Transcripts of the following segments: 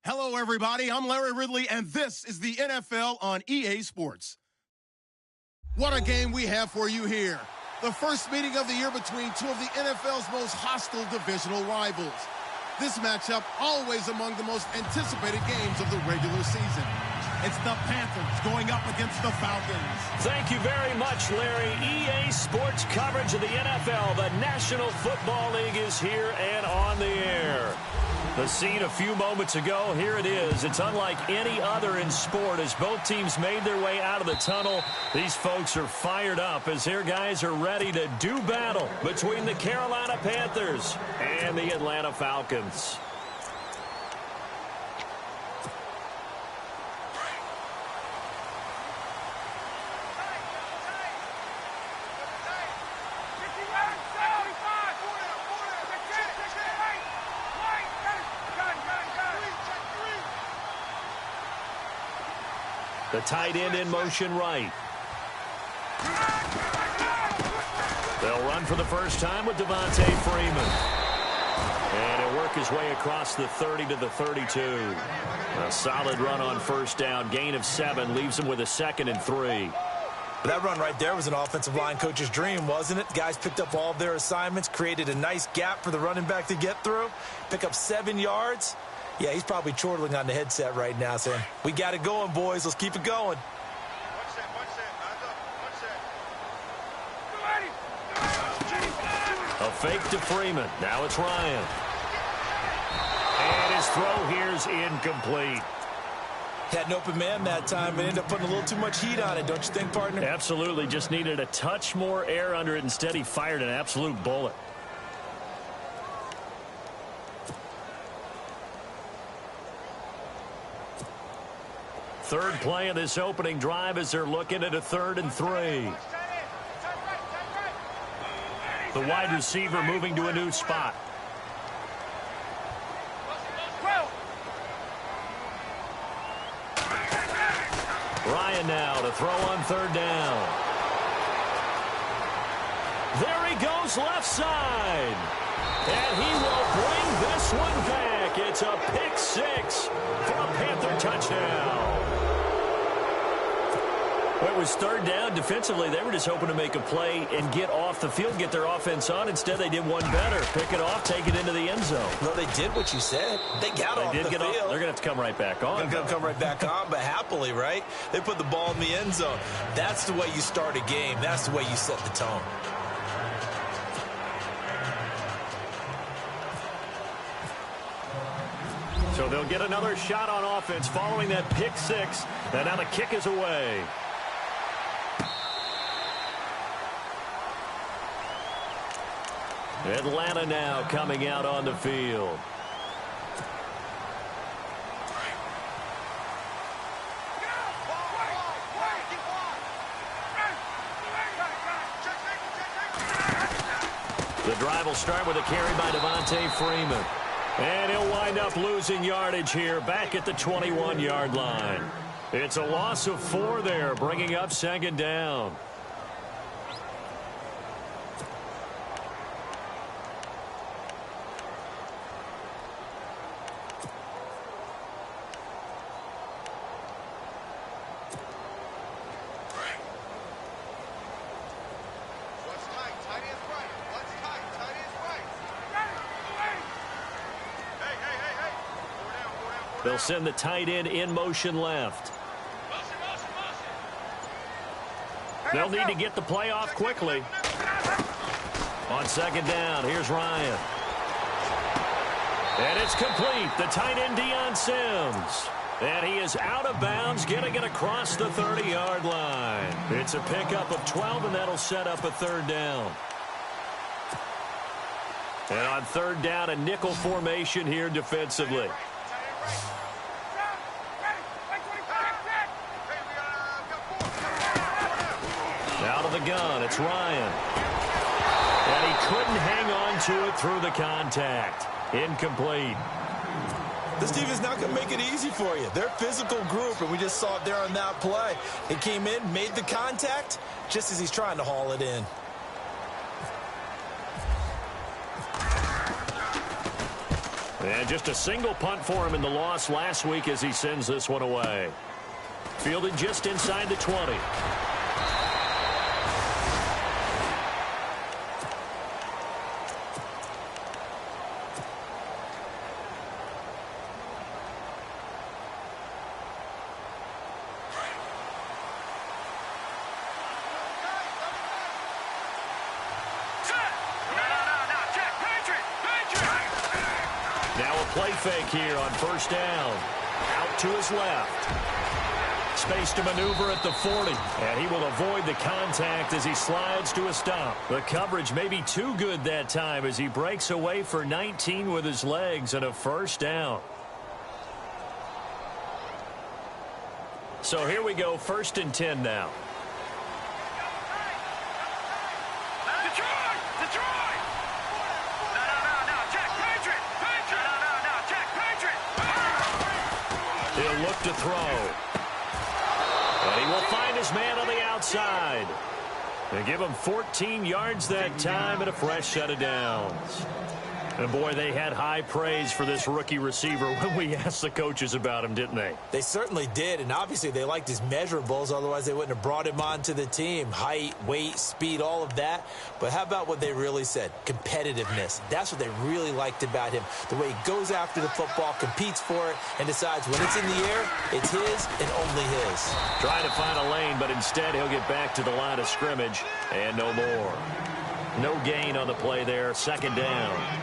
Hello, everybody. I'm Larry Ridley, and this is the NFL on EA Sports. What a game we have for you here. The first meeting of the year between two of the NFL's most hostile divisional rivals. This matchup always among the most anticipated games of the regular season. It's the Panthers going up against the Falcons. Thank you very much, Larry. EA Sports coverage of the NFL. The National Football League is here and on the air. The scene a few moments ago, here it is. It's unlike any other in sport as both teams made their way out of the tunnel. These folks are fired up as their guys are ready to do battle between the Carolina Panthers and the Atlanta Falcons. The tight end in motion right. They'll run for the first time with Devontae Freeman. And he'll work his way across the 30 to the 32. A solid run on first down. Gain of 7 leaves him with a 2nd and 3. That run right there was an offensive line coach's dream, wasn't it? Guys picked up all of their assignments, created a nice gap for the running back to get through, pick up 7 yards. Yeah, he's probably chortling on the headset right now saying, we got it going, boys. Let's keep it going. A fake to Freeman. Now it's Ryan. And his throw here's incomplete. Had an open man that time, but ended up putting a little too much heat on it, don't you think, partner? Absolutely. Just needed a touch more air under it. Instead, he fired an absolute bullet. Third play of this opening drive as they're looking at a 3rd and 3. The wide receiver moving to a new spot. Ryan now to throw on 3rd down. There he goes left side. And he will bring this one back. It's a pick 6 for a Panther touchdown. Well, it was 3rd down. Defensively, they were just hoping to make a play and get off the field, get their offense on. Instead, they did one better. Pick it off, take it into the end zone. Well, they did what you said. They got off the field. They're going to have to come right back on. They're going to come right back on, but happily, right? They put the ball in the end zone. That's the way you start a game. That's the way you set the tone. So they'll get another shot on offense following that pick 6. And now the kick is away. Atlanta now coming out on the field. The drive will start with a carry by Devontae Freeman. And he'll wind up losing yardage here back at the 21-yard line. It's a loss of 4 there, bringing up 2nd down. They'll send the tight end in motion left. They'll need to get the play off quickly. On 2nd down, here's Ryan. And it's complete. The tight end, Deion Sims. And he is out of bounds, getting it across the 30-yard line. It's a pickup of 12, and that'll set up a 3rd down. And on 3rd down, a nickel formation here defensively. Out of the gun, it's Ryan. And he couldn't hang on to it through the contact. Incomplete. This team is not going to make it easy for you. They're a physical group, and we just saw it there on that play. He came in, made the contact, just as he's trying to haul it in. And just a single punt for him in the loss last week as he sends this one away. Fielded just inside the 20. Play fake here on first down. Out to his left. Space to maneuver at the 40. And he will avoid the contact as he slides to a stop. The coverage may be too good that time as he breaks away for 19 with his legs and a first down. So here we go, 1st and 10 now. He'll look to throw. And he will find his man on the outside. They give him 14 yards that time and a fresh set of downs. And boy, they had high praise for this rookie receiver when we asked the coaches about him, didn't they? They certainly did, and obviously they liked his measurables, otherwise they wouldn't have brought him onto the team. Height, weight, speed, all of that. But how about what they really said? Competitiveness. That's what they really liked about him. The way he goes after the football, competes for it, and decides when it's in the air, it's his and only his. Trying to find a lane, but instead he'll get back to the line of scrimmage and no more. No gain on the play there, 2nd down.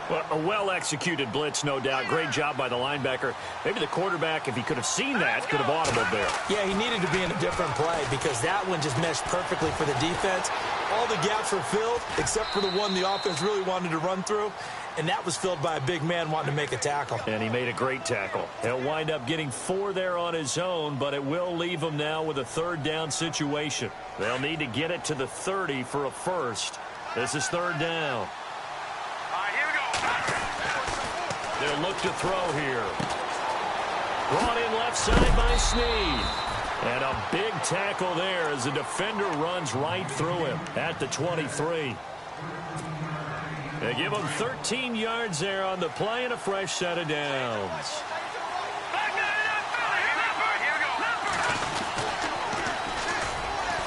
Well, a well-executed blitz, no doubt. Great job by the linebacker. Maybe the quarterback, if he could have seen that, could have audibled there. Yeah, he needed to be in a different play because that one just meshed perfectly for the defense. All the gaps were filled except for the one the offense really wanted to run through, and that was filled by a big man wanting to make a tackle. And he made a great tackle. He'll wind up getting 4 there on his own, but it will leave him now with a 3rd down situation. They'll need to get it to the 30 for a first. This is 3rd down. They'll look to throw here. Brought in left side by Snead. And a big tackle there as the defender runs right through him at the 23. They give him 13 yards there on the play and a fresh set of downs.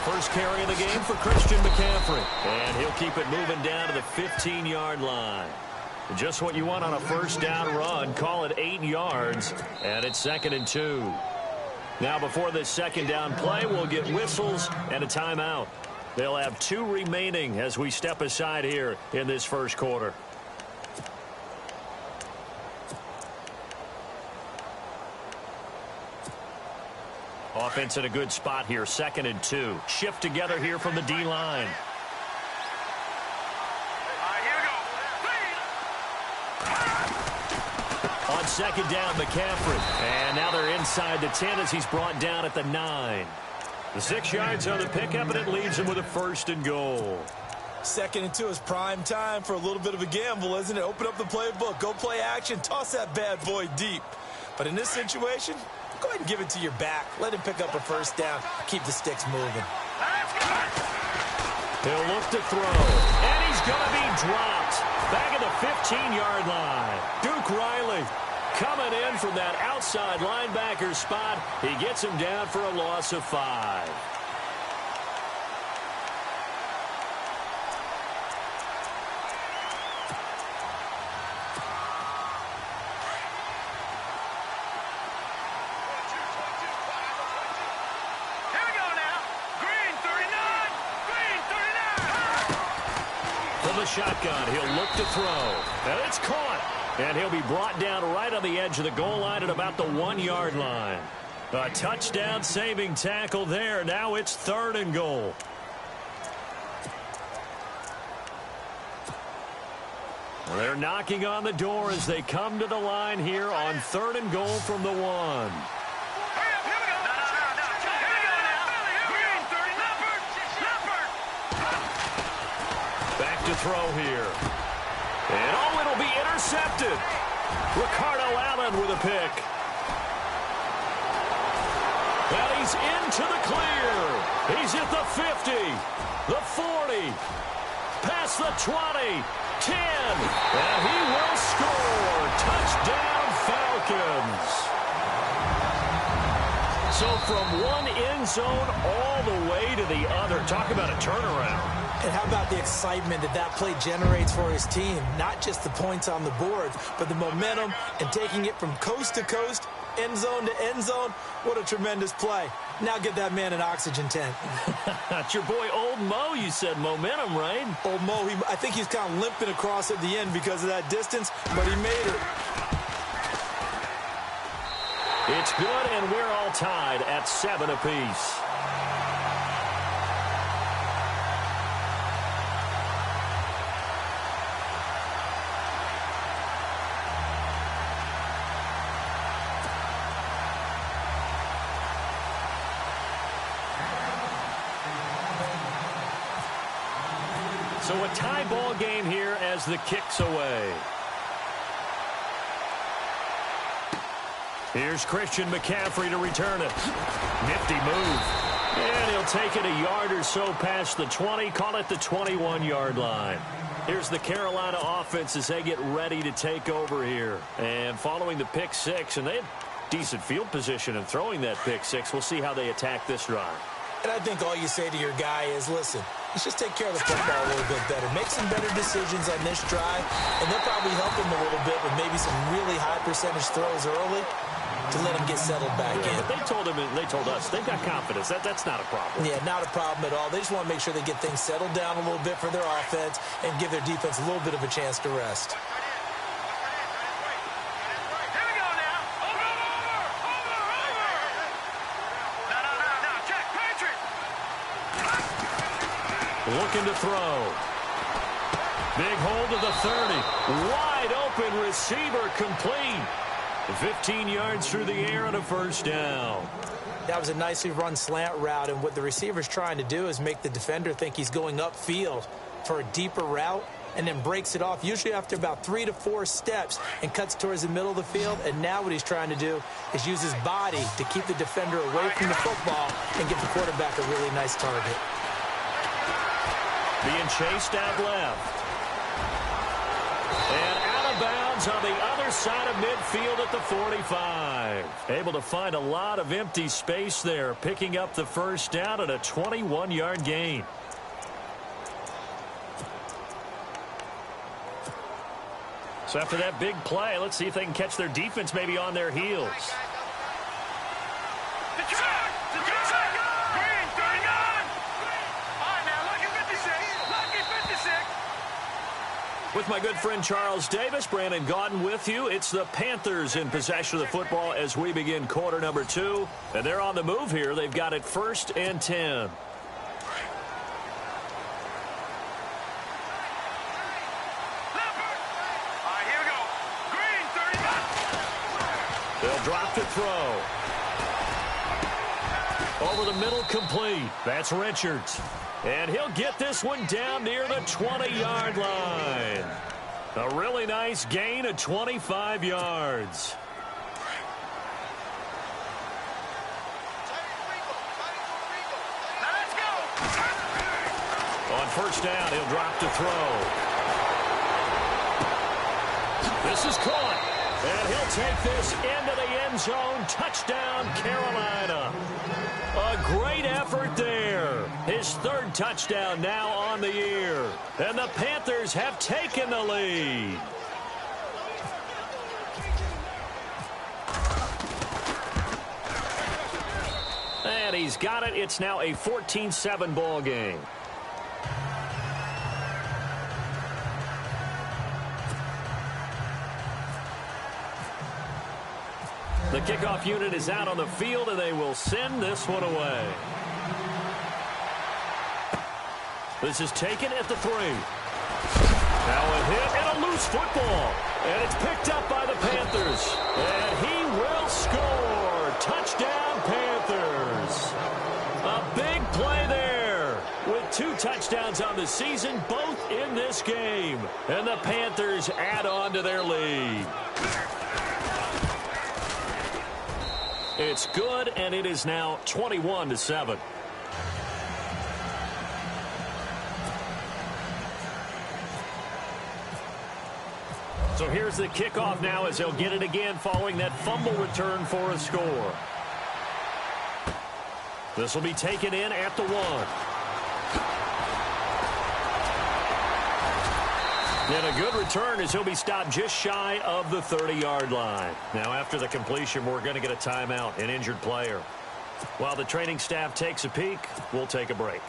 First carry of the game for Christian McCaffrey. And he'll keep it moving down to the 15-yard line. Just what you want on a first down run. Call it 8 yards, and it's 2nd and 2. Now before this 2nd down play, we'll get whistles and a timeout. They'll have 2 remaining as we step aside here in this first quarter. Offense in a good spot here, 2nd and 2. Shift together here from the D-line. On 2nd down, McCaffrey. And now they're inside the 10 as he's brought down at the 9. The 6 yards on the pickup, and it leaves him with a 1st and goal. 2nd and 2 is prime time for a little bit of a gamble, isn't it? Open up the playbook, go play action, toss that bad boy deep. But in this situation, go ahead and give it to your back. Let him pick up a 1st down. Keep the sticks moving. He'll look to throw. And he's going to be dropped. Back at the 15-yard line. Duke Riley coming in from that outside linebacker spot. He gets him down for a loss of 5. Shotgun. He'll look to throw. And it's caught. And he'll be brought down right on the edge of the goal line at about the 1-yard line. A touchdown saving tackle there. Now it's 3rd and goal. They're knocking on the door as they come to the line here on 3rd and goal from the 1. To throw here. And oh, it'll be intercepted. Ricardo Allen with a pick. And he's into the clear. He's at the 50, the 40, Past the 20. 10. And he will score. Touchdown, Falcons. So from one end zone all the way to the other. Talk about a turnaround. And how about the excitement that that play generates for his team? Not just the points on the board, but the momentum and taking it from coast to coast, end zone to end zone. What a tremendous play. Now get that man an oxygen tent. It's your boy Old Mo, you said. Momentum, right? Old Mo, I think he's kind of limping across at the end because of that distance, but he made it. It's good, and we're all tied at 7 apiece. So a tie ball game here as the kick's away. Here's Christian McCaffrey to return it. Nifty move. And he'll take it a yard or so past the 20. Call it the 21-yard line. Here's the Carolina offense as they get ready to take over here. And following the pick six, and they had decent field position in throwing that pick six. We'll see how they attack this drive. And I think all you say to your guy is, listen, let's just take care of the football a little bit better. Make some better decisions on this drive, and they'll probably help him a little bit with maybe some really high percentage throws early to let him get settled back in. But they told him, and they told us, they've got confidence. That's not a problem. Yeah, not a problem at all. They just want to make sure they get things settled down a little bit for their offense and give their defense a little bit of a chance to rest. Looking to throw. Big hold to the 30. Wide open receiver complete. 15 yards through the air and a first down. That was a nicely run slant route, and what the receiver's trying to do is make the defender think he's going upfield for a deeper route and then breaks it off, usually after about 3 to 4 steps, and cuts towards the middle of the field. And now what he's trying to do is use his body to keep the defender away from the football and give the quarterback a really nice target. Being chased out left. And out of bounds on the other side of midfield at the 45. Able to find a lot of empty space there, picking up the first down at a 21-yard gain. So after that big play, let's see if they can catch their defense maybe on their heels. With my good friend Charles Davis, Brandon Gaudin with you. It's the Panthers in possession of the football as we begin quarter number 2. And they're on the move here. They've got it 1st and 10. They'll drop to throw. Over the middle, complete. That's Richards. And he'll get this one down near the 20-yard line. A really nice gain of 25 yards. On first down, he'll drop to throw. This is caught. And he'll take this into the end zone. Touchdown, Carolina. A great effort there. His 3rd touchdown now on the year. And the Panthers have taken the lead. And he's got it. It's now a 14-7 ball game. The kickoff unit is out on the field, and they will send this one away. This is taken at the 3. Now a hit and a loose football. And it's picked up by the Panthers. And he will score. Touchdown, Panthers. A big play there. With 2 touchdowns on the season, both in this game. And the Panthers add on to their lead. It's good, and it is now 21-7. So here's the kickoff now as they'll get it again following that fumble return for a score. This will be taken in at the 1. And a good return as he'll be stopped just shy of the 30-yard line. Now after the completion, we're going to get a timeout, an injured player. While the training staff takes a peek, we'll take a break.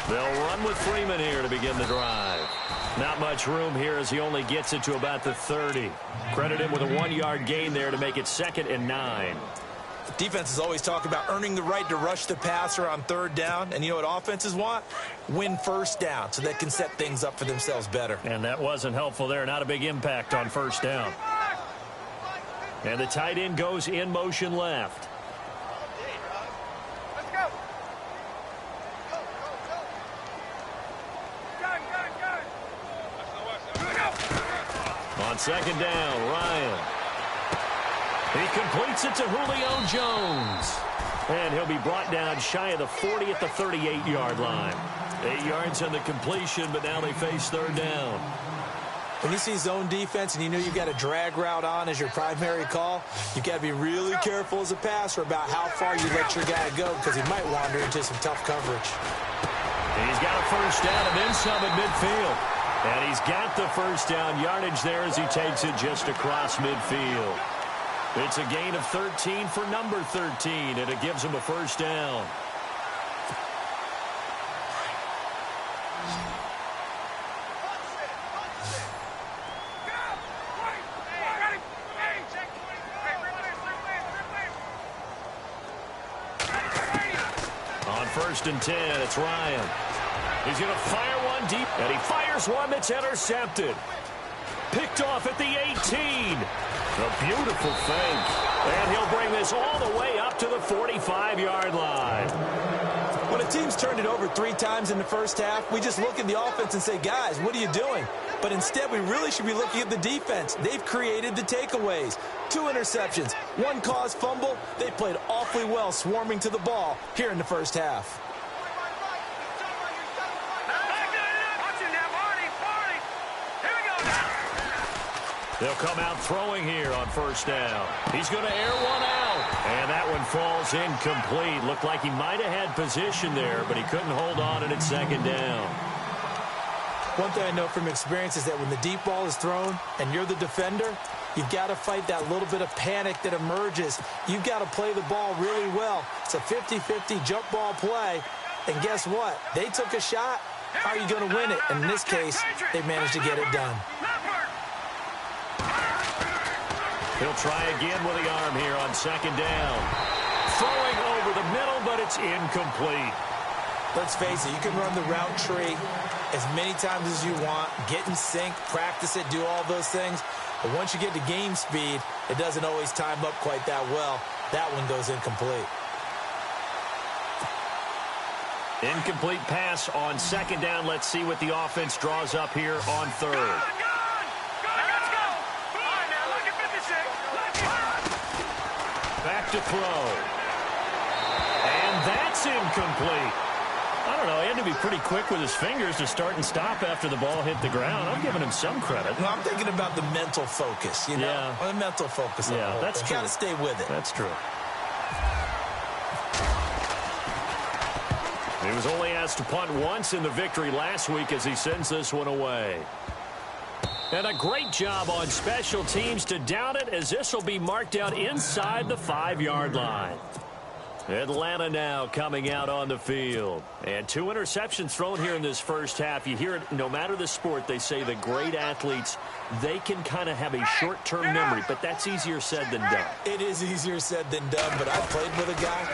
They'll run with Freeman here to begin the drive. Not much room here as he only gets it to about the 30. Credit him with a 1-yard gain there to make it 2nd and 9. Defenses always talk about earning the right to rush the passer on 3rd down. And you know what offenses want? Win 1st down so they can set things up for themselves better. And that wasn't helpful there. Not a big impact on 1st down. And the tight end goes in motion left. On 2nd down, Ryan. He completes it to Julio Jones. And he'll be brought down shy of the 40 at the 38-yard line. 8 yards on the completion, but now they face 3rd down. When you see zone defense and you know you've got a drag route on as your primary call, you've got to be really careful as a passer about how far you let your guy go because he might wander into some tough coverage. And he's got a 1st down and then some at midfield. And he's got the 1st down yardage there as he takes it just across midfield. It's a gain of 13 for number 13, and it gives him a 1st down. On 1st and 10, it's Ryan. He's going to fire one deep, and he fires one that's intercepted. Picked off at the 18. A beautiful fake. And he'll bring this all the way up to the 45-yard line. When a team's turned it over 3 times in the 1st half, we just look at the offense and say, guys, what are you doing? But instead, we really should be looking at the defense. They've created the takeaways. 2 interceptions, 1 caused fumble. They played awfully well swarming to the ball here in the 1st half. They'll come out throwing here on 1st down. He's going to air one out. And that one falls incomplete. Looked like he might have had position there, but he couldn't hold on and it's 2nd down. One thing I know from experience is that when the deep ball is thrown and you're the defender, you've got to fight that little bit of panic that emerges. You've got to play the ball really well. It's a 50-50 jump ball play. And guess what? They took a shot. How are you going to win it? And in this case, they managed to get it done. He'll try again with the arm here on 2nd down. Throwing over the middle, but it's incomplete. Let's face it, you can run the route tree as many times as you want, get in sync, practice it, do all those things. But once you get to game speed, it doesn't always time up quite that well. That one goes incomplete. Incomplete pass on 2nd down. Let's see what the offense draws up here on 3rd. Back to throw. And that's incomplete. I don't know. He had to be pretty quick with his fingers to start and stop after the ball hit the ground. I'm giving him some credit. No, I'm thinking about the mental focus, you know? Yeah. The mental focus. Yeah, that's true. You got to stay with it. That's true. He was only asked to punt once in the victory last week as he sends this one away. And a great job on special teams to down it as this will be marked out inside the 5-yard line. Atlanta now coming out on the field. And 2 interceptions thrown here in this 1st half. You hear it no matter the sport. They say the great athletes, they can kind of have a short-term memory, but that's easier said than done. It is easier said than done, but I played with a guy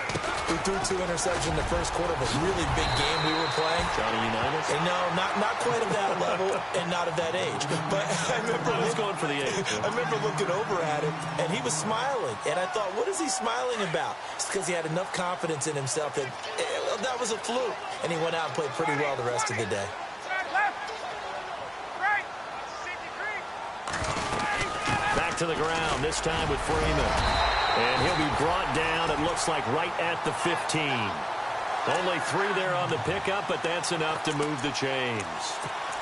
who threw 2 interceptions in the 1st quarter of a really big game we were playing. Johnny Unitas? And no, not quite at that level and not at that age. But I was going for the age. I remember looking over at him, and he was smiling. And I thought, what is he smiling about? It's because he had enough confidence in himself that that was a fluke. And he went out and played pretty well the rest of the day. Back back to the ground, this time with Freeman. And he'll be brought down, it looks like, right at the 15. Only 3 there on the pickup, but that's enough to move the chains.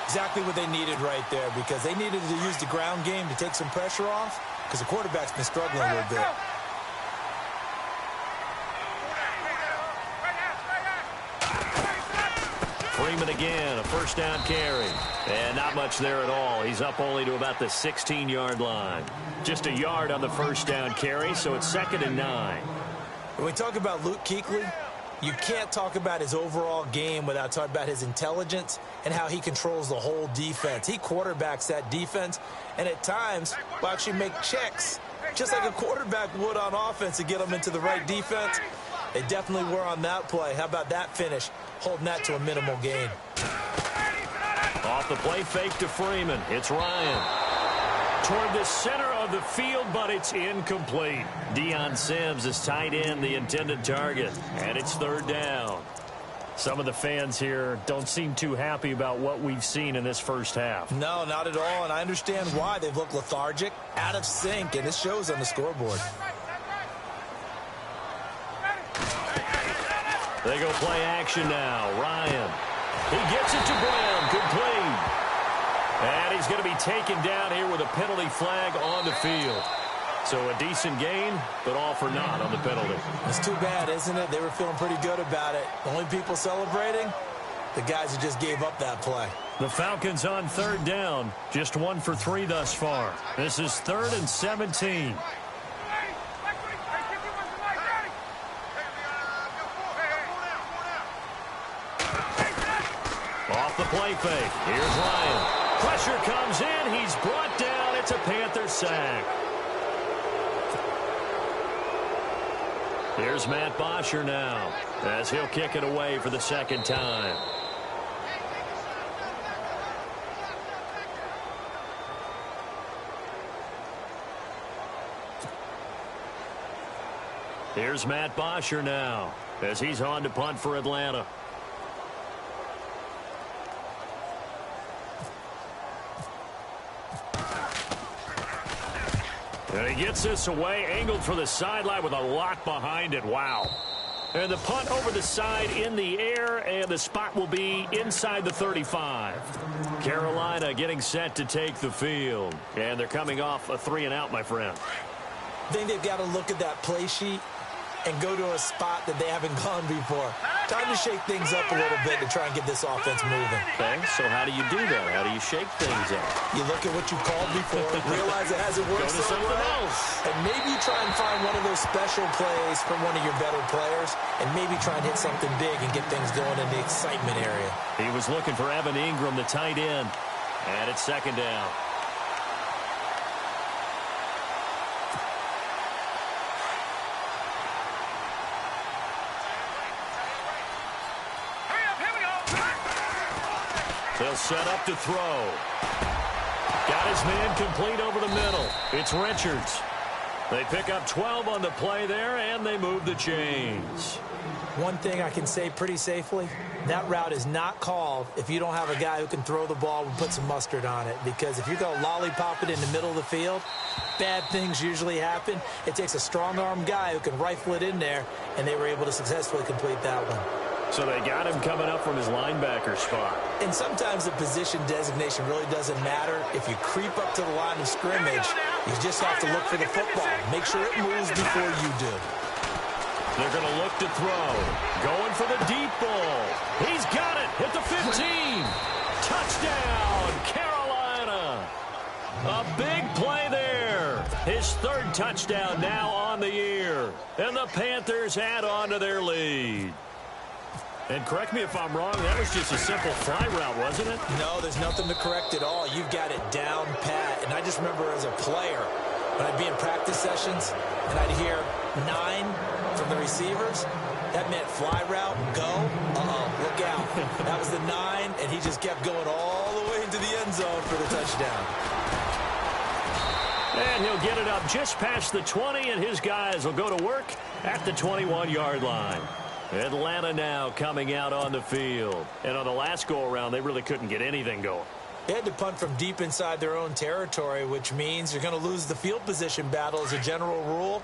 Exactly what they needed right there, because they needed to use the ground game to take some pressure off, because the quarterback's been struggling a little bit. Freeman again, a first down carry. And not much there at all. He's up only to about the 16-yard line. Just a yard on the first down carry, so it's 2nd and 9. When we talk about Luke Kuechly, you can't talk about his overall game without talking about his intelligence and how he controls the whole defense. He quarterbacks that defense, and at times will actually make checks, just like a quarterback would on offense to get them into the right defense. They definitely were on that play. How about that finish, holding that to a minimal gain? Off the play fake to Freeman. It's Ryan. Toward the center of the field, but it's incomplete. Deion Sims is tight end, the intended target, and it's 3rd down. Some of the fans here don't seem too happy about what we've seen in this first half. No, not at all, and I understand why. They've looked lethargic, out of sync, and it shows on the scoreboard. They go play action now. Ryan. He gets it to Brown. Complete. And he's going to be taken down here with a penalty flag on the field. So a decent gain, but all for naught on the penalty. It's too bad, isn't it? They were feeling pretty good about it. The only people celebrating, the guys who just gave up that play. The Falcons on 3rd down. Just 1 for 3 thus far. This is 3rd and 17. Off the play fake. Here's Ryan. Pressure comes in. He's brought down. It's a Panther sack. Here's Matt Bosher now as he'll kick it away for the 2nd time. Here's Matt Bosher now as he's on to punt for Atlanta. And he gets this away, angled for the sideline with a lock behind it. Wow. And the punt over the side in the air, and the spot will be inside the 35. Carolina getting set to take the field. And they're coming off a 3-and-out, my friend. I think they've got to look at that play sheet and go to a spot that they haven't gone before. Time to shake things up a little bit to try and get this offense moving. Okay, so how do you do that? How do you shake things up? You look at what you called before, realize it hasn't worked Go to so something well, else. and maybe try and find one of those special plays from one of your better players, and maybe try and hit something big and get things going in the excitement area. He was looking for Evan Ingram, the tight end, and it's 2nd down. They'll set up to throw. Got his man complete over the middle. It's Richards. They pick up 12 on the play there, and they move the chains. One thing I can say pretty safely, that route is not called if you don't have a guy who can throw the ball and put some mustard on it. Because if you're going to lollipop it in the middle of the field, bad things usually happen. It takes a strong-arm guy who can rifle it in there, and they were able to successfully complete that one. So they got him coming up from his linebacker spot. And sometimes the position designation really doesn't matter. If you creep up to the line of scrimmage, you just have to look for the football. Make sure it moves before you do. They're going to look to throw. Going for the deep ball. He's got it at the 15. Touchdown, Carolina. A big play there. His 3rd touchdown now on the year. And the Panthers add on to their lead. And correct me if I'm wrong, that was just a simple fly route, wasn't it? No, there's nothing to correct at all. You've got it down pat. And I just remember as a player, when I'd be in practice sessions and I'd hear 9 from the receivers, that meant fly route, go, look out. That was the 9, and he just kept going all the way into the end zone for the touchdown. And he'll get it up just past the 20, and his guys will go to work at the 21-yard line. Atlanta now coming out on the field. And on the last go-around, they really couldn't get anything going. They had to punt from deep inside their own territory, which means you're going to lose the field position battle as a general rule.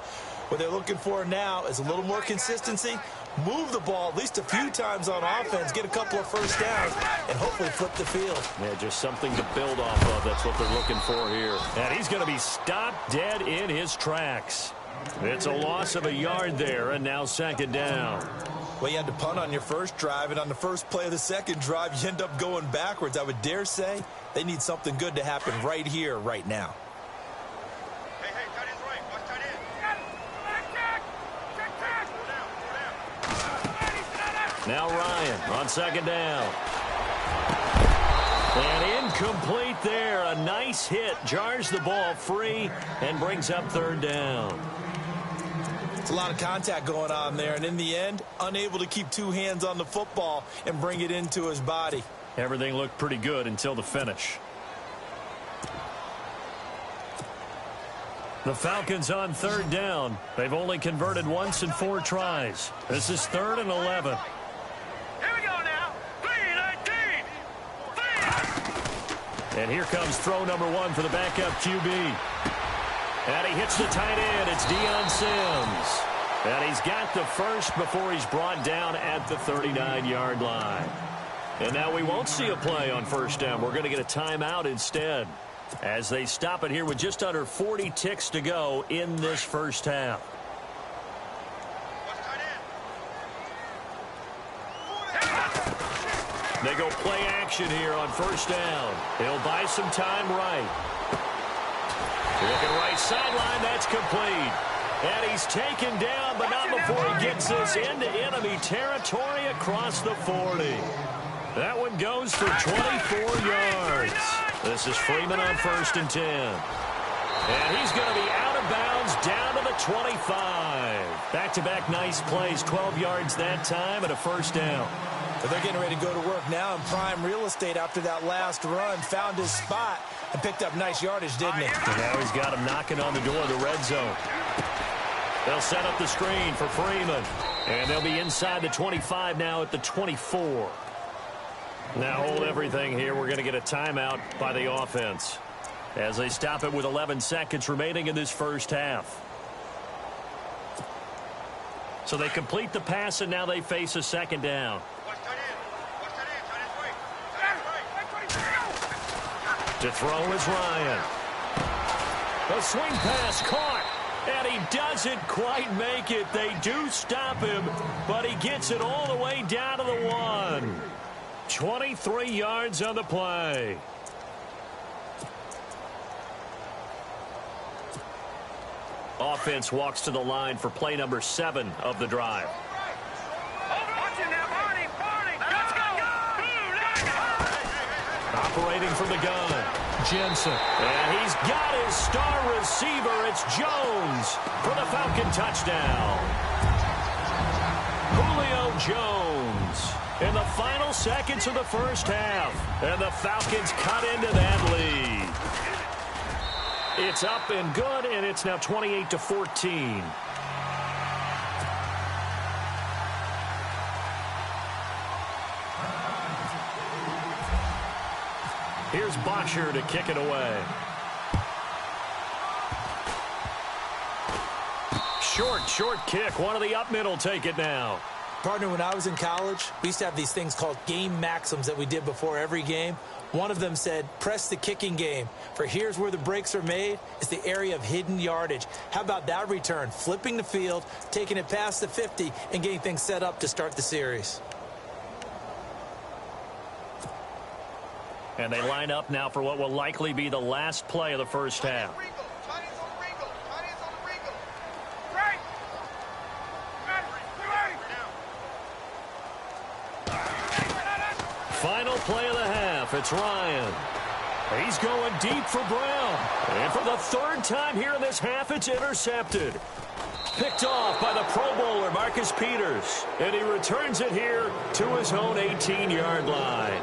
What they're looking for now is a little more consistency, move the ball at least a few times on offense, get a couple of first downs, and hopefully flip the field. Yeah, just something to build off of. That's what they're looking for here. And he's going to be stopped dead in his tracks. It's a loss of a yard there, and now second down. Well, you had to punt on your first drive, and on the first play of the second drive, you end up going backwards. I would dare say they need something good to happen right here, right now. Hey, tight end's right. Watch tight end. Now Ryan on second down. And incomplete there. A nice hit. Jars the ball free and brings up third down. It's a lot of contact going on there, and in the end, unable to keep two hands on the football and bring it into his body. Everything looked pretty good until the finish. The Falcons on third down. They've only converted once in 4 tries. This is 3rd and 11. Here we go now. 3-19. And here comes throw number 1 for the backup QB. And he hits the tight end. It's Deion Sims. And he's got the first before he's brought down at the 39-yard line. And now we won't see a play on first down. We're going to get a timeout instead as they stop it here with just under 40 ticks to go in this first half. They go play action here on first down. He'll buy some time right. Looking right sideline, that's complete. And he's taken down, but not before he gets this into enemy territory across the 40. That one goes for 24 yards. This is Freeman on 1st and 10. And he's going to be out of bounds down to the 25. Back-to-back nice plays, 12 yards that time and a first down. But they're getting ready to go to work now in prime real estate after that last run. Found his spot and picked up nice yardage, didn't he? And now he's got him knocking on the door of the red zone. They'll set up the screen for Freeman. And they'll be inside the 25 now at the 24. Now hold everything here. We're going to get a timeout by the offense as they stop it with 11 seconds remaining in this first half. So they complete the pass, and now they face a second down. To throw is Ryan. A swing pass caught, and he doesn't quite make it. They do stop him, but he gets it all the way down to the 1. 23 yards on the play. Offense walks to the line for play number 7 of the drive. Operating from the gun, Jensen. And he's got his star receiver. It's Jones for the Falcon touchdown. Julio Jones in the final seconds of the first half. And the Falcons cut into that lead. It's up and good, and it's now 28-14. Here's Bocher to kick it away. Short kick. One of the up middle take it now. Partner, when I was in college, we used to have these things called game maxims that we did before every game. One of them said, press the kicking game. For here's where the breaks are made. It's the area of hidden yardage. How about that return? Flipping the field, taking it past the 50, and getting things set up to start the series. And they line up now for what will likely be the last play of the first half. Final play of the half. It's Ryan. He's going deep for Brown. And for the 3rd time here in this half, it's intercepted. Picked off by the Pro Bowler, Marcus Peters. And he returns it here to his own 18-yard line.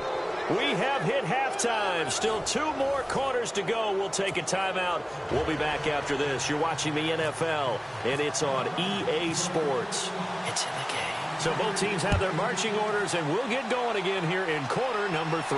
We have hit halftime. Still 2 more quarters to go. We'll take a timeout. We'll be back after this. You're watching the NFL, and it's on EA Sports. It's in the game. So both teams have their marching orders, and we'll get going again here in quarter number 3.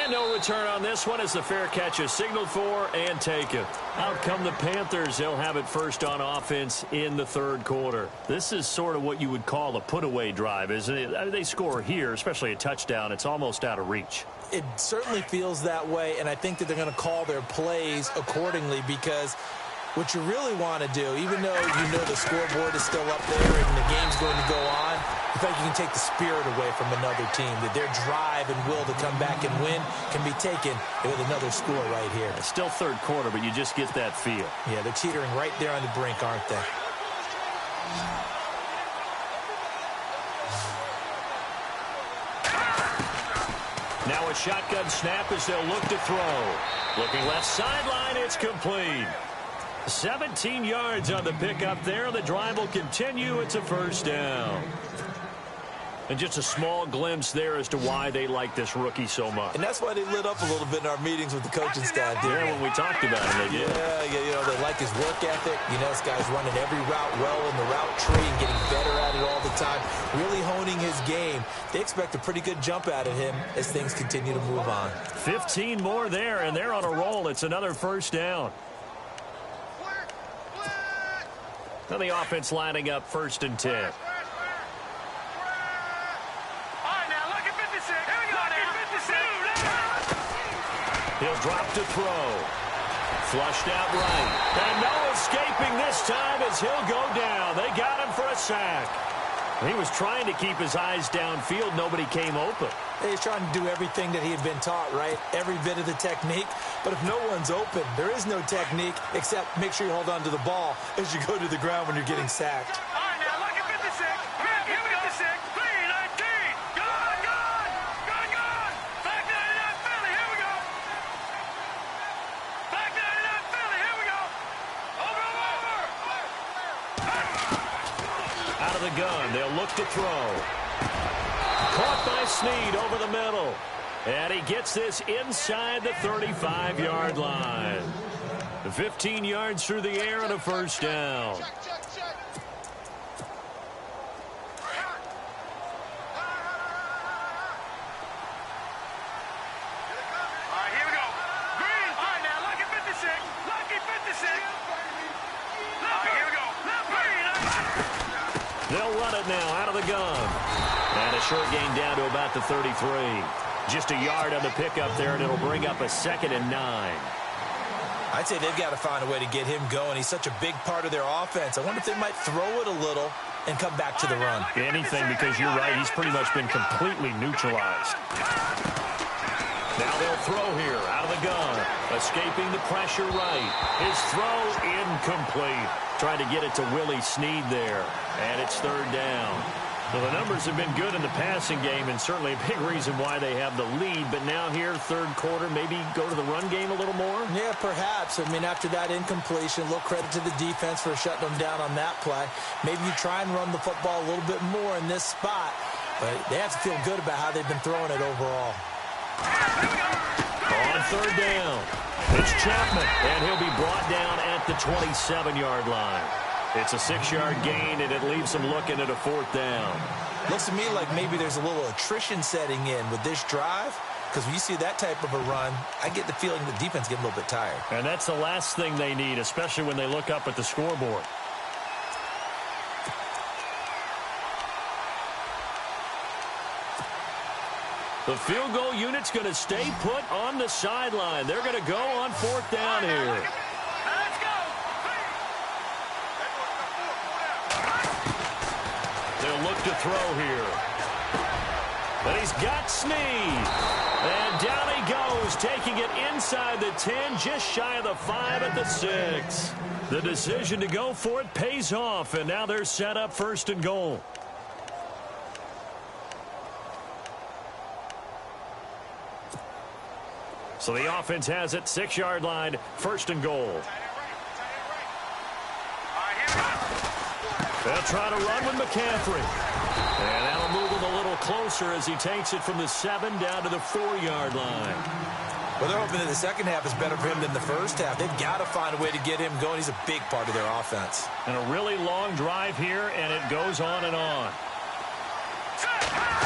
And no return on this one as the fair catch is signaled for and taken. Out come the Panthers. They'll have it first on offense in the third quarter. This is sort of what you would call a put-away drive, isn't it? I mean, they score here, especially a touchdown. It's almost out of reach. It certainly feels that way, and I think that they're going to call their plays accordingly because what you really want to do, even though you know the scoreboard is still up there and the game's going to go on, I think you can take the spirit away from another team, that their drive and will to come back and win can be taken with another score right here. It's still third quarter, but you just get that feel. Yeah, they're teetering right there on the brink, aren't they? Now a shotgun snap as they'll look to throw. Looking left sideline, it's complete. 17 yards on the pickup there. The drive will continue. It's a first down. And just a small glimpse there as to why they like this rookie so much. And that's why they lit up a little bit in our meetings with the coaching staff. Yeah, when we talked about it, they did. Yeah, you know, they like his work ethic. You know, this guy's running every route well in the route tree and getting better at it all the time, really honing his game. They expect a pretty good jump out of him as things continue to move on. 15 more there, and they're on a roll. It's another first down. Now the offense lining up 1st and 10. He'll drop to throw. Flushed out right. And no escaping this time as he'll go down. They got him for a sack. He was trying to keep his eyes downfield. Nobody came open. He's trying to do everything that he had been taught, right? Every bit of the technique. But if no one's open, there is no technique except make sure you hold on to the ball as you go to the ground when you're getting sacked. All right, now look at 56. Here we go. 56. 319. Gone, gone. Gone, gone. Back 99 Philly. Here we go. Back 99 Philly. Here we go. Over, over. Out of the gun. They'll look to throw. Caught by Snead over the middle. And he gets this inside the 35-yard line. 15 yards through the air and a first down. All right, here we go. Green. All right, now look at 56. Lucky 56. All right, here we go. Green. They'll run it now out of the gun. And a short gain down to about the 33. Just a yard on the pickup there, and it'll bring up a 2nd and 9. I'd say they've got to find a way to get him going. He's such a big part of their offense. I wonder if they might throw it a little and come back to the run. Anything, because you're right. He's pretty much been completely neutralized. Now they'll throw here out of the gun. Escaping the pressure right. His throw incomplete. Trying to get it to Willie Snead there. And it's 3rd down. So the numbers have been good in the passing game, and certainly a big reason why they have the lead. But now here, 3rd quarter, maybe go to the run game a little more? Yeah, perhaps. I mean, after that incompletion, a little credit to the defense for shutting them down on that play. Maybe you try and run the football a little bit more in this spot. But they have to feel good about how they've been throwing it overall. On 3rd down, it's Chapman, and he'll be brought down at the 27-yard line. It's a 6-yard gain, and it leaves them looking at a 4th down. Looks to me like maybe there's a little attrition setting in with this drive, because when you see that type of a run, I get the feeling the defense getting a little bit tired. And that's the last thing they need, especially when they look up at the scoreboard. The field goal unit's going to stay put on the sideline. They're going to go on 4th down here. Let's go. They'll look to throw here. But he's got Snead. And down he goes, taking it inside the 10, just shy of the 5 at the 6. The decision to go for it pays off, and now they're set up 1st and goal. So the offense has it, 6-yard line, 1st and goal. They'll try to run with McCaffrey. And that'll move him a little closer as he takes it from the 7 down to the 4-yard line. Well, they're hoping that the second half is better for him than the first half. They've got to find a way to get him going. He's a big part of their offense. And a really long drive here, and it goes on and on.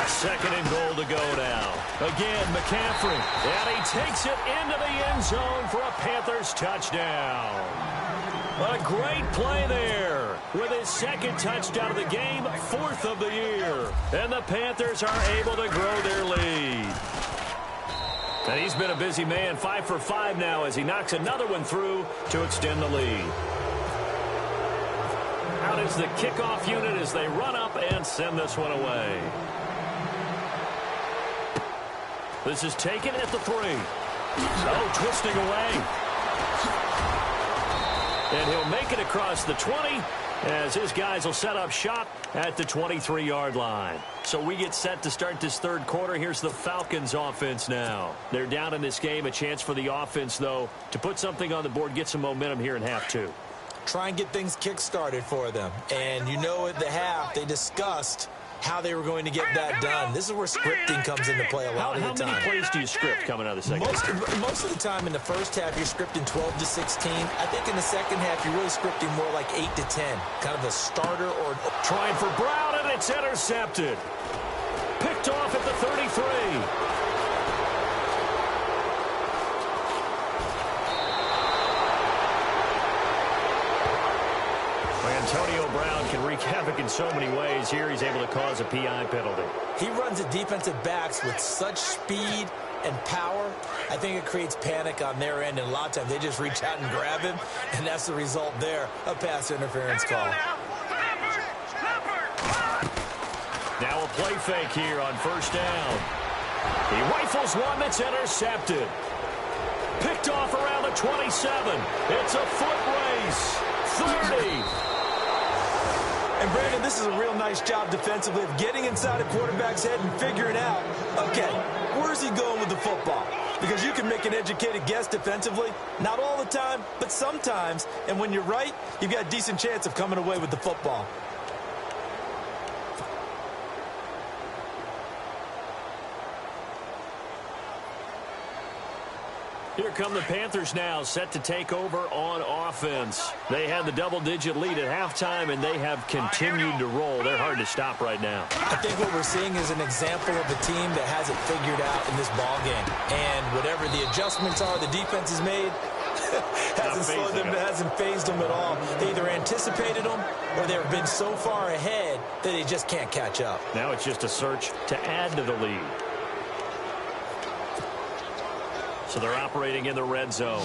Second and goal to go now. Again, McCaffrey. And he takes it into the end zone for a Panthers touchdown. A great play there. With his second touchdown of the game, 4th of the year. And the Panthers are able to grow their lead. And he's been a busy man, 5 for 5 now as he knocks another one through to extend the lead. Out is the kickoff unit as they run up and send this one away. This is taken at the 3. Oh, twisting away. And he'll make it across the 20 as his guys will set up shop at the 23-yard line. So we get set to start this third quarter. Here's the Falcons offense now. They're down in this game. A chance for the offense, though, to put something on the board, get some momentum here in half 2. Try and get things kick-started for them. And you know at the half they discussed how they were going to get that done. This is where scripting comes into play a lot of the time. How many plays do you script coming out of the second half? Most of the time in the first half, you're scripting 12 to 16. I think in the second half, you're really scripting more like 8 to 10. Kind of a starter or... Trying for Brown, and it's intercepted. Picked off at the 33. Antonio Brown can wreak havoc in so many ways. Here he's able to cause a PI penalty. He runs at defensive backs with such speed and power. I think it creates panic on their end, and a lot of times they just reach out and grab him, and that's the result there, a pass interference call. Now a play fake here on first down. He rifles one that's intercepted. Picked off around the 27. It's a foot race. 30. And, Brandon, this is a real nice job defensively of getting inside a quarterback's head and figuring out, okay, where's he going with the football? Because you can make an educated guess defensively. Not all the time, but sometimes. And when you're right, you've got a decent chance of coming away with the football. Here come the Panthers now, set to take over on offense. They had the double-digit lead at halftime, and they have continued to roll. They're hard to stop right now. I think what we're seeing is an example of a team that has it figured out in this ballgame. And whatever the adjustments are the defense has made, hasn't slowed them, hasn't phased them at all. They either anticipated them or they've been so far ahead that they just can't catch up. Now it's just a search to add to the lead. So they're operating in the red zone.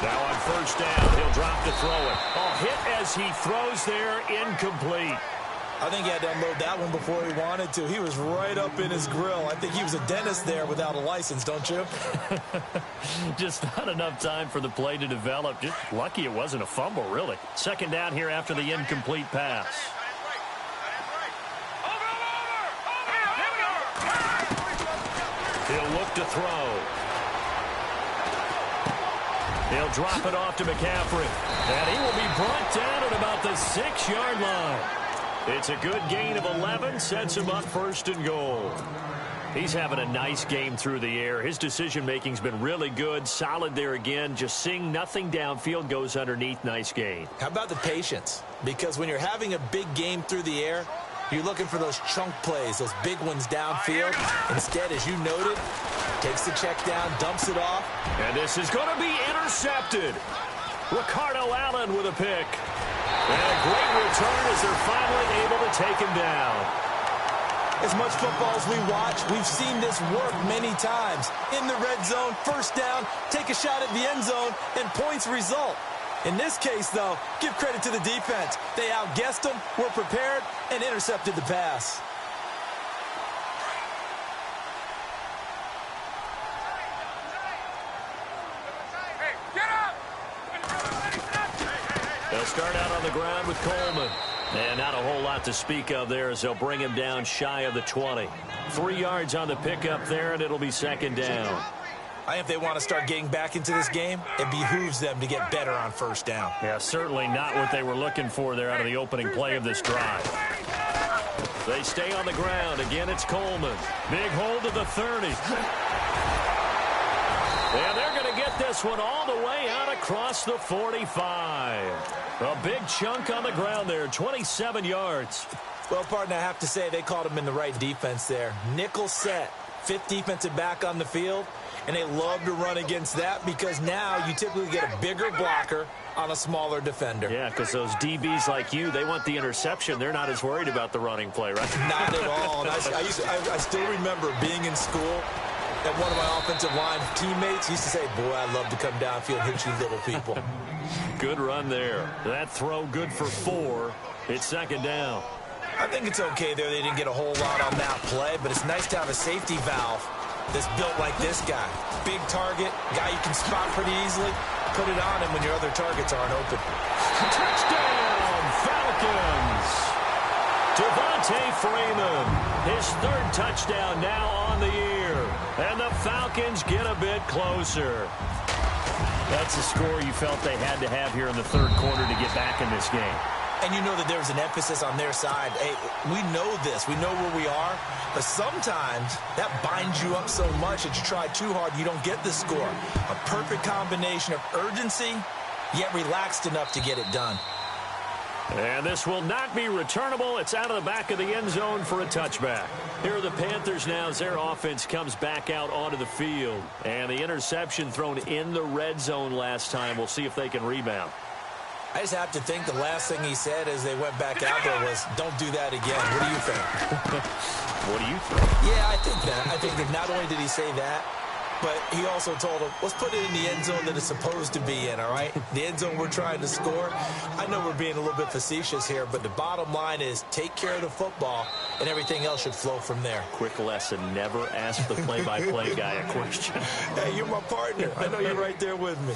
Now on first down, he'll drop to throw it. Oh, hit as he throws there, incomplete. I think he had to unload that one before he wanted to. He was right up in his grill. I think he was a dentist there without a license, don't you? Just not enough time for the play to develop. Just lucky it wasn't a fumble, really. Second down here after the incomplete pass. He'll look to throw. He'll drop it off to McCaffrey. And he will be brought down at about the 6-yard line. It's a good gain of 11, sets him up first and goal. He's having a nice game through the air. His decision-making's been really good, solid there again. Just seeing nothing downfield, goes underneath, nice gain. How about the patience? Because when you're having a big game through the air, you're looking for those chunk plays, those big ones downfield. Instead, as you noted, takes the check down, dumps it off. And this is going to be intercepted. Ricardo Allen with a pick. And a great return as they're finally able to take him down. As much football as we watch, we've seen this work many times. In the red zone, first down, take a shot at the end zone, and points result. In this case, though, give credit to the defense. They outguessed them, were prepared, and intercepted the pass. They'll start out on the ground with Coleman. And not a whole lot to speak of there as they'll bring him down shy of the 20. 3 yards on the pickup there, and it'll be second down. I think if they want to start getting back into this game, it behooves them to get better on first down. Yeah, certainly not what they were looking for there out of the opening play of this drive. They stay on the ground. Again, it's Coleman. Big hold of the 30. And they're going to get this one all the way out across the 45. A big chunk on the ground there, 27 yards. Well, partner, I have to say they called him in the right defense there. Nickel set, fifth defensive back on the field, and they love to run against that because now you typically get a bigger blocker on a smaller defender. Yeah, because those DBs like you, they want the interception. They're not as worried about the running play, right? Not at all. And I still remember being in school, and one of my offensive line teammates used to say, boy, I'd love to come downfield and hit you little people. Good run there. That throw good for 4. It's second down. I think it's okay there. They didn't get a whole lot on that play, but it's nice to have a safety valve that's built like this guy. Big target, guy you can spot pretty easily. Put it on him when your other targets aren't open. Touchdown, Falcons! Devontae Freeman, his 3rd touchdown now on the year. And the Falcons get a bit closer. That's a score you felt they had to have here in the 3rd quarter to get back in this game. And you know that there was an emphasis on their side. Hey, we know this. We know where we are. But sometimes that binds you up so much that you try too hard, you don't get the score. A perfect combination of urgency, yet relaxed enough to get it done. And this will not be returnable. It's out of the back of the end zone for a touchback. Here are the Panthers now as their offense comes back out onto the field. And the interception thrown in the red zone last time. We'll see if they can rebound. I just have to think the last thing he said as they went back out there was, don't do that again. What do you think? What do you think? Yeah, I think that. I think that not only did he say that, but he also told him, let's put it in the end zone that it's supposed to be in, all right? The end zone we're trying to score. I know we're being a little bit facetious here, but the bottom line is take care of the football, and everything else should flow from there. Quick lesson, never ask the play-by-play guy a question. Hey, you're my partner. I know you're right there with me.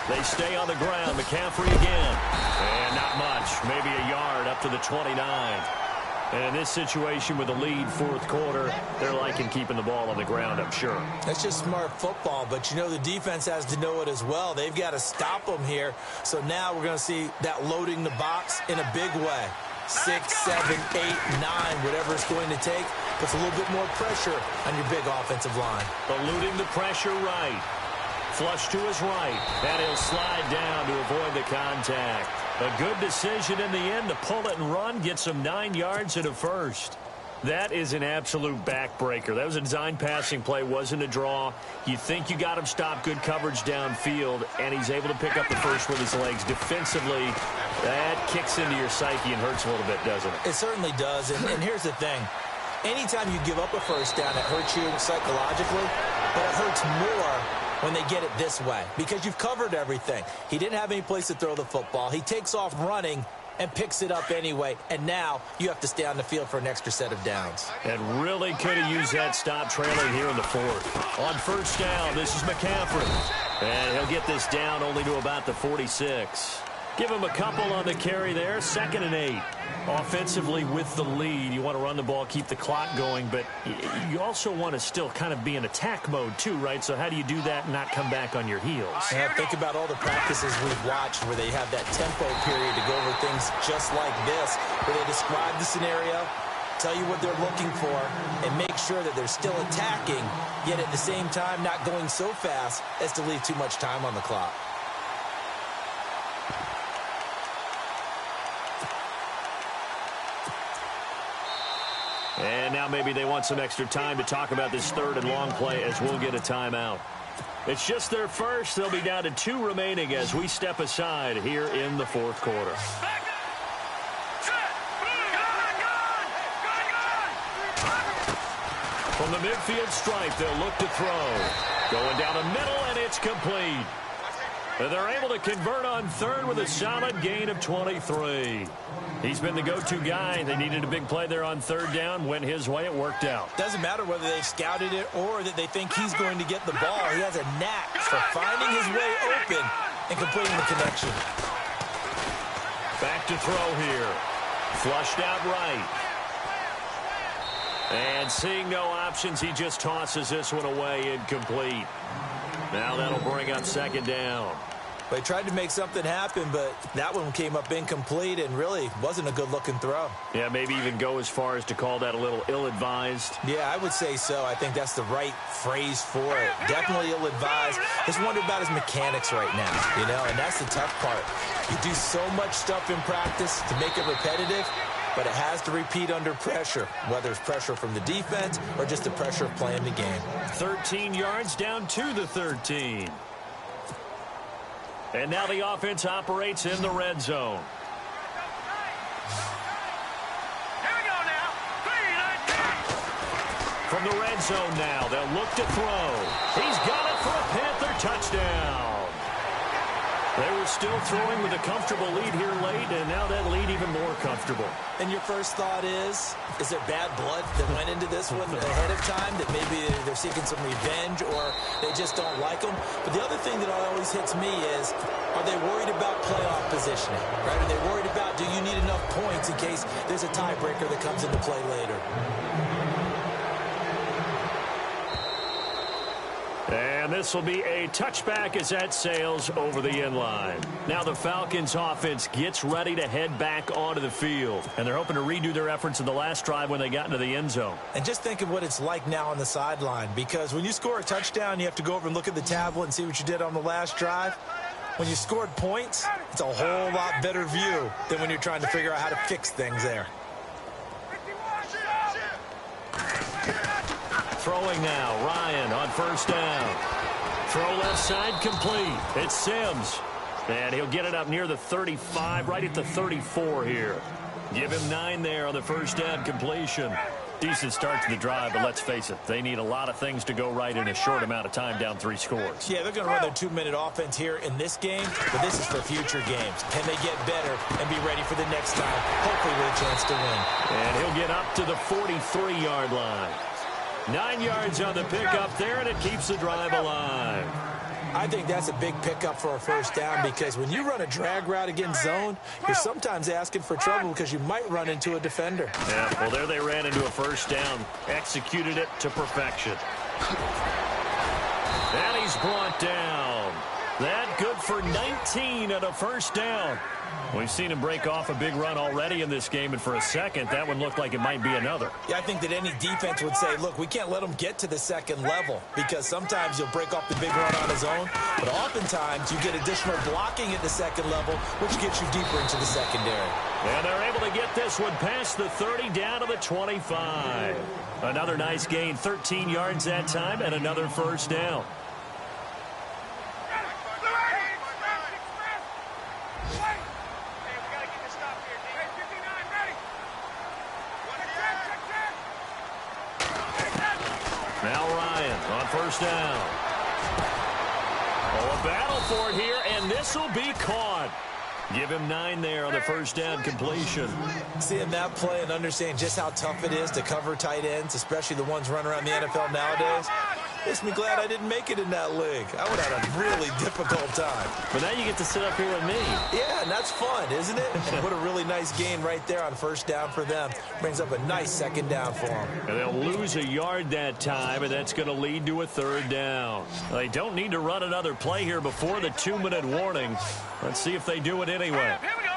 They stay on the ground. McCaffrey again. And not much. Maybe a yard up to the 29. And in this situation with the lead 4th quarter, they're liking keeping the ball on the ground, I'm sure. That's just smart football, but you know the defense has to know it as well. They've got to stop them here. So now we're going to see that loading the box in a big way. 6, 7, 8, 9, whatever it's going to take, puts a little bit more pressure on your big offensive line. Eluding the pressure right. Flush to his right. And he'll slide down to avoid the contact. A good decision in the end to pull it and run. Gets him 9 yards and a first. That is an absolute backbreaker. That was a design passing play. Wasn't a draw. You think you got him stopped. Good coverage downfield. And he's able to pick up the first with his legs. Defensively, that kicks into your psyche and hurts a little bit, doesn't it? It certainly does. And here's the thing. Anytime you give up a first down, it hurts you psychologically. But it hurts more when they get it this way, because you've covered everything. He didn't have any place to throw the football. He takes off running and picks it up anyway, and now you have to stay on the field for an extra set of downs. And really could have used that stop trailing here in the 4th. On first down, this is McCaffrey. And he'll get this down only to about the 46. Give him a couple on the carry there. 2nd and 8. Offensively with the lead, you want to run the ball, keep the clock going, but you also want to still kind of be in attack mode too, right? So how do you do that and not come back on your heels? Yeah, think about all the practices we've watched where they have that tempo period to go over things just like this, where they describe the scenario, tell you what they're looking for, and make sure that they're still attacking, yet at the same time not going so fast as to leave too much time on the clock. And now maybe they want some extra time to talk about this 3rd and long play as we'll get a timeout. It's just their first. They'll be down to 2 remaining as we step aside here in the 4th quarter. From the midfield stripe, they'll look to throw. Going down the middle, and it's complete. And they're able to convert on third with a solid gain of 23. He's been the go-to guy. They needed a big play there on third down. Went his way. It worked out. Doesn't matter whether they've scouted it or that they think he's going to get the ball. He has a knack for finding his way open and completing the connection. Back to throw here. Flushed out right. And seeing no options, he just tosses this one away incomplete. Now that'll bring up second down. They tried to make something happen, but that one came up incomplete and really wasn't a good-looking throw. Yeah, maybe even go as far as to call that a little ill-advised. Yeah, I would say so. I think that's the right phrase for it. Definitely ill-advised. Just wonder about his mechanics right now, you know, and that's the tough part. You do so much stuff in practice to make it repetitive, but it has to repeat under pressure, whether it's pressure from the defense or just the pressure of playing the game. 13 yards down to the 13. And now the offense operates in the red zone. Here we go now. 3-19. From the red zone now, they'll look to throw. He's got it for a Panther touchdown. They were still throwing with a comfortable lead here late, and now that lead even more comfortable. And your first thought is there bad blood that went into this one ahead of time, that maybe they're seeking some revenge or they just don't like them? But the other thing that always hits me is, are they worried about playoff positioning? Right? Are they worried about, do you need enough points in case there's a tiebreaker that comes into play later? And this will be a touchback as that sails over the end line. Now the Falcons offense gets ready to head back onto the field. And they're hoping to redo their efforts in the last drive when they got into the end zone. And just think of what it's like now on the sideline, because when you score a touchdown, you have to go over and look at the tablet and see what you did on the last drive. When you scored points, it's a whole lot better view than when you're trying to figure out how to fix things there. Throwing now, Ryan on first down. Throw left side complete. It's Sims. And he'll get it up near the 35, right at the 34 here. Give him 9 there on the first down completion. Decent start to the drive, but let's face it, they need a lot of things to go right in a short amount of time, down 3 scores. Yeah, they're going to run their 2-minute offense here in this game, but this is for future games. Can they get better and be ready for the next time, hopefully with a chance to win? And he'll get up to the 43-yard line. 9 yards on the pickup there, and it keeps the drive alive. I think that's a big pickup for a first down, because when you run a drag route against zone, you're sometimes asking for trouble because you might run into a defender. Yeah, well, there they ran into a first down, executed it to perfection. And he's brought down. That good for 19 and a first down. We've seen him break off a big run already in this game, and for a second, that one looked like it might be another. Yeah, I think that any defense would say, look, we can't let him get to the second level, because sometimes you'll break off the big run on his own, but oftentimes you get additional blocking at the second level, which gets you deeper into the secondary. And they're able to get this one past the 30 down to the 25. Another nice gain, 13 yards that time, and another first down. Now Ryan on first down. Oh, a battle for it here, and this will be caught. Give him 9 there on the first down completion. Seeing that play and understanding just how tough it is to cover tight ends, especially the ones running around the NFL nowadays, makes me glad I didn't make it in that league. I would have had a really difficult time. But now you get to sit up here with me. Yeah, and that's fun, isn't it? And what a really nice gain right there on first down for them. Brings up a nice second down for them. And they'll lose a yard that time, and that's going to lead to a third down. They don't need to run another play here before the 2-minute warning. Let's see if they do it anyway. Here we go.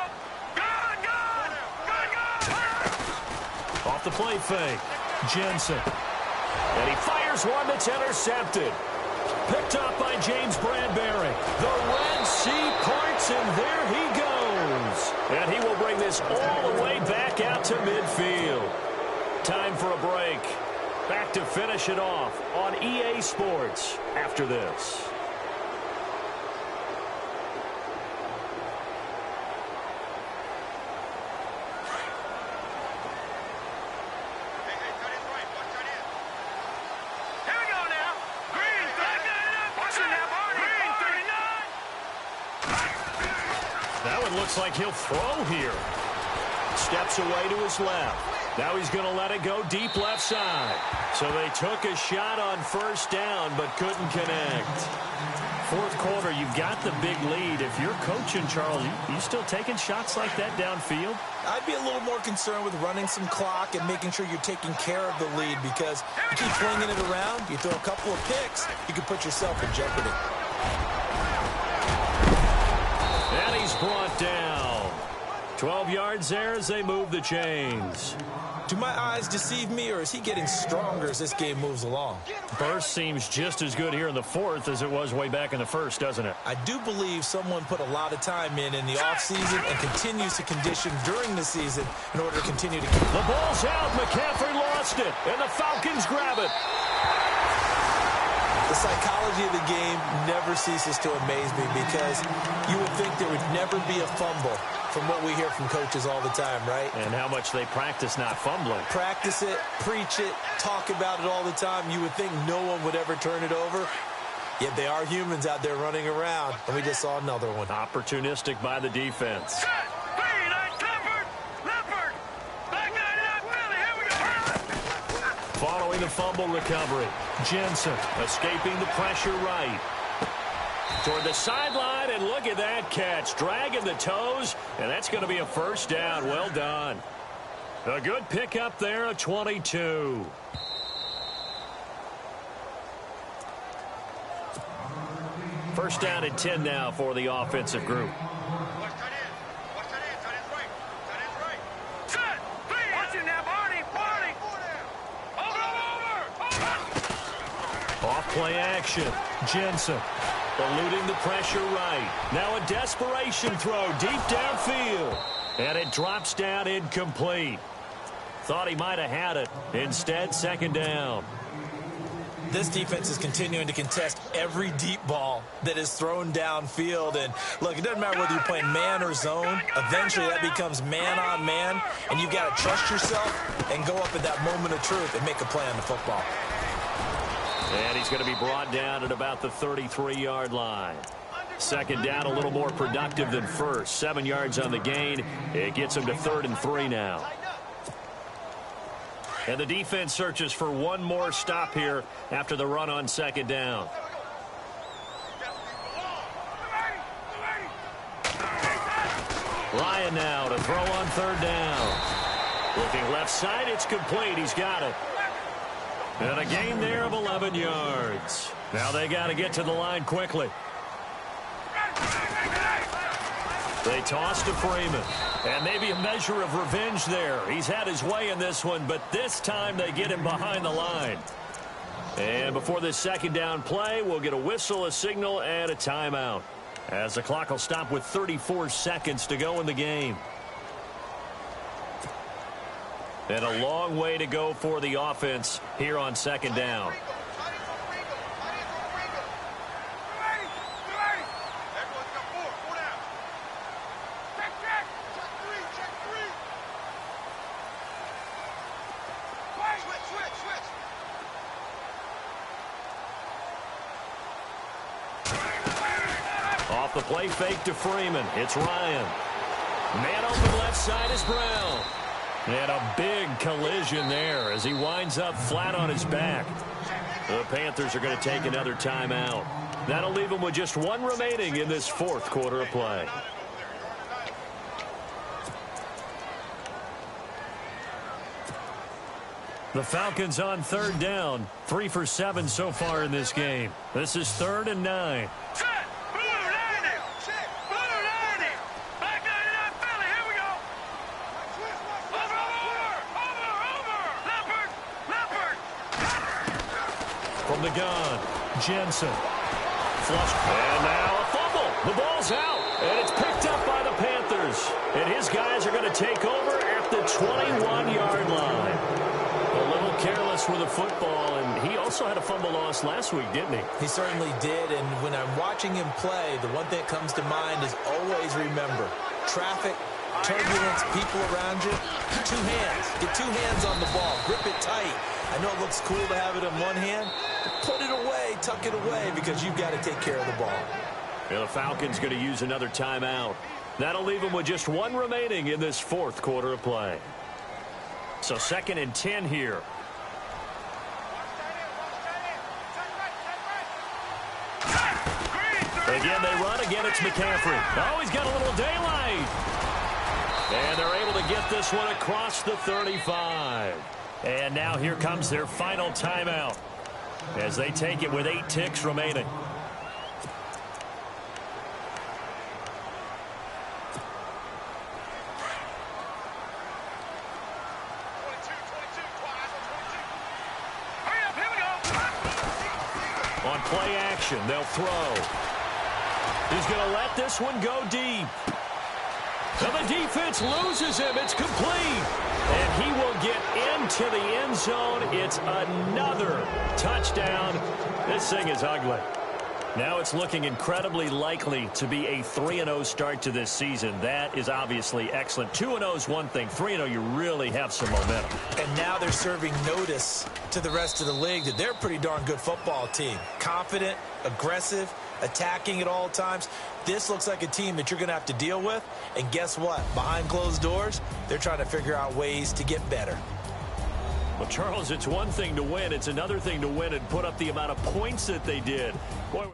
Gone, gone. Gone, gone. Off the play fake. Jensen. And he fires one that's intercepted. Picked up by James Bradbury. The Red Sea parts, and there he goes. And he will bring this all the way back out to midfield. Time for a break. Back to finish it off on EA Sports after this. Looks like he'll throw here. Steps away to his left. Now he's going to let it go deep left side. So they took a shot on first down but couldn't connect. Fourth quarter, you've got the big lead. If you're coaching, Charles, you still taking shots like that downfield? I'd be a little more concerned with running some clock and making sure you're taking care of the lead, because you keep flinging it around, you throw a couple of picks, you can put yourself in jeopardy. And he's brought down. 12 yards there as they move the chains. Do my eyes deceive me, or is he getting stronger as this game moves along? Burst seems just as good here in the fourth as it was way back in the first, doesn't it? I do believe someone put a lot of time in the offseason and continues to condition during the season in order to continue to keep. The ball's out. McCaffrey lost it, and the Falcons grab it. The psychology of the game never ceases to amaze me, because you would think there would never be a fumble from what we hear from coaches all the time, right? And how much they practice not fumbling. Practice it, preach it, talk about it all the time. You would think no one would ever turn it over. Yet they are humans out there running around, and we just saw another one. Opportunistic by the defense. Following the fumble recovery, Jensen escaping the pressure right. Toward the sideline, and look at that catch. Dragging the toes, and that's going to be a first down. Well done. A good pickup there, a 22. First down and 10 now for the offensive group. Off play action. Jensen eluding the pressure right. Now a desperation throw deep downfield. And it drops down incomplete. Thought he might have had it. Instead, second down. This defense is continuing to contest every deep ball that is thrown downfield. And look, it doesn't matter whether you're playing man or zone. Eventually that becomes man on man, and you've got to trust yourself and go up at that moment of truth and make a play on the football. And he's going to be brought down at about the 33-yard line. Second down, a little more productive than first. 7 yards on the gain. It gets him to 3rd and 3 now. And the defense searches for one more stop here after the run on second down. Ryan now to throw on third down. Looking left side, it's complete. He's got it. And a gain there of 11 yards. Now they got to get to the line quickly. They toss to Freeman. And maybe a measure of revenge there. He's had his way in this one, but this time they get him behind the line. And before this second down play, we'll get a whistle, a signal, and a timeout, as the clock will stop with 34 seconds to go in the game. And a long way to go for the offense here on second down. Off the play fake to Freeman. It's Ryan. Man open left side is Brown. And a big collision there as he winds up flat on his back. The Panthers are going to take another timeout. That'll leave them with just one remaining in this fourth quarter of play. The Falcons on third down. 3 for 7 so far in this game. This is 3rd and 9. From the gun, Jensen. Flush. And now a fumble. The ball's out. And it's picked up by the Panthers. And his guys are going to take over at the 21-yard line. A little careless with the football, and he also had a fumble loss last week, didn't he? He certainly did, and when I'm watching him play, the one thing that comes to mind is always remember, traffic, turbulence, people around you, 2 hands. Get 2 hands on the ball. Grip it tight. I know it looks cool to have it in one hand, but put it away, tuck it away, because you've got to take care of the ball. And the Falcons going to use another timeout. That'll leave them with just one remaining in this fourth quarter of play. So 2nd and 10 here. Again, they run. Again, it's McCaffrey. Oh, he's got a little daylight. And they're able to get this one across the 35. And now here comes their final timeout as they take it with 8 ticks remaining. On play action, they'll throw. He's going to let this one go deep. And the defense loses him. It's complete. And he will get into the end zone. It's another touchdown. This thing is ugly. Now it's looking incredibly likely to be a 3-0 start to this season. That is obviously excellent. 2-0 is one thing. 3-0, you really have some momentum. And now they're serving notice to the rest of the league that they're a pretty darn good football team. Confident, aggressive, attacking at all times. This looks like a team that you're going to have to deal with. And guess what? Behind closed doors, they're trying to figure out ways to get better. Well, Charles, it's one thing to win. It's another thing to win and put up the amount of points that they did. Boy,